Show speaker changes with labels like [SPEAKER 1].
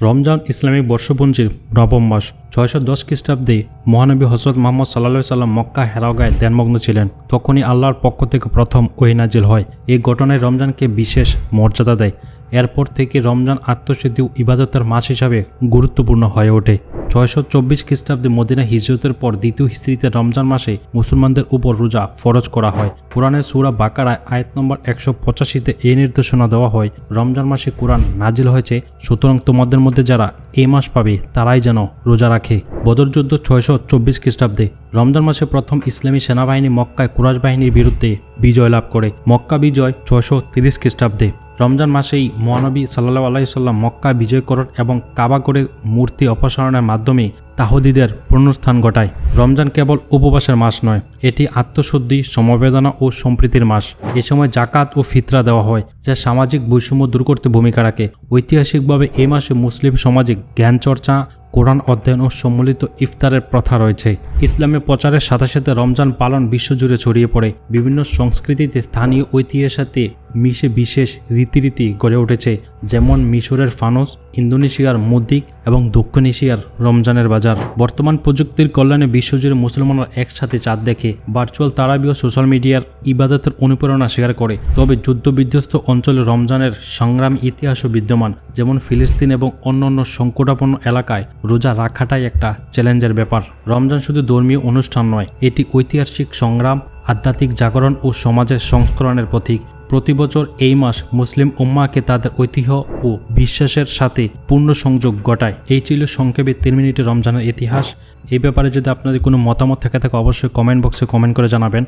[SPEAKER 1] Ramzan Islamic বর্ষপঞ্জির নবম মাস ৬১০ খ্রিস্টাব্দে মহানবী হযরত মুহাম্মদ সাল্লাল্লাহু আলাইহি সাল্লাম মক্কা হেরাওগায় ধ্যানমগ্ন ছিলেন। তখনই আল্লাহর পক্ষ থেকে প্রথম ওহী নাজিল হয়। এই ঘটনায় রমজানকে বিশেষ মর্যাদা দেয়। এরপর থেকে রমজান আত্মশুদ্ধি ও ইবাদতের মাস হিসাবে গুরুত্বপূর্ণ হয়ে ওঠে। ৬২৪ খ্রিস্টাব্দে মদিনা হিজরতের পর দ্বিতীয় হিজরিতে রমজান মাসে মুসলমানদের উপর রোজা ফরজ করা হয়। কোরআনের সূরা বাকারায় আয়াত নম্বর ১৮৫তে এই নির্দেশনা দেওয়া হয়, রমজান মাসে কোরআন নাজিল হয়েছে, সুতরাং তোমাদের মধ্যে যারা এই মাস পাবে তারাই যেন রোজা রাখে। বদর যুদ্ধ ৬২৪ খ্রিস্টাব্দে রমজান মাসে প্রথম ইসলামী সেনাবাহিনী মক্কায় কুরাইশ বাহিনীর বিরুদ্ধে বিজয় লাভ করে। মক্কা বিজয় ৬৩০ খ্রিস্টাব্দে। রমজান মাসেই মহানবী সাল্লাল্লাহু আলাইহি সাল্লাম মক্কা বিজয় করেন এবং কাবা করে মূর্তি অপসারণের মাধ্যমে তাওহীদের পুনরুত্থান ঘটায়। রমজান কেবল উপবাসের মাস নয়, এটি আত্মশুদ্ধি, সমবেদনা ও সম্প্রীতির মাস। এ সময় জাকাত ও ফিতরা দেওয়া হয়, যা সামাজিক বৈষম্য দূর করতে ভূমিকা রাখে। ঐতিহাসিকভাবে এই মাসে মুসলিম সমাজে জ্ঞান চর্চা, কোরআন অধ্যয়ন ও সম্মিলিত ইফতারের প্রথা রয়েছে। ইসলামের প্রচারের সাথে সাথে রমজান পালন বিশ্বজুড়ে ছড়িয়ে পড়ে। বিভিন্ন সংস্কৃতিতে স্থানীয় ঐতিহ্যের সাথে মিশে বিশেষ রীতিনীতি গড়ে উঠেছে, যেমন মিশরের ফানস, ইন্দোনেশিয়ার মুদিক এবং দক্ষিণ এশিয়ার রমজানের বাজার। বর্তমান প্রযুক্তির কল্যাণে বিশ্বজুড়ে মুসলমানরা একসাথে চাঁদ দেখে, ভার্চুয়াল তারাবি ও সোশ্যাল মিডিয়ার ইবাদতের অনুপ্রেরণা শেয়ার করে। তবে যুদ্ধবিধ্বস্ত অঞ্চলে রমজানের সংগ্রামী ইতিহাসও বিদ্যমান, যেমন ফিলিস্তিন এবং অন্যান্য সংকটাপন্ন এলাকায় রোজা রাখাটাই একটা চ্যালেঞ্জের ব্যাপার। রমজান শুধু ধর্মীয় অনুষ্ঠান নয়, এটি ঐতিহাসিক সংগ্রাম, আধ্যাত্মিক জাগরণ ও সমাজের সংস্করণের প্রতীক। প্রতি বছর এই মাস মুসলিম উম্মাহকে তাদের ঐতিহ্য ও বিশ্বাসের সাথে পূর্ণ সংযোগ ঘটায়। এই ছিল সংক্ষেপে 3 মিনিটে রমজানের ইতিহাস। এই ব্যাপারে যদি আপনাদের কোনো মতামত থেকে থাকে অবশ্যই কমেন্ট বক্সে কমেন্ট করে জানাবেন।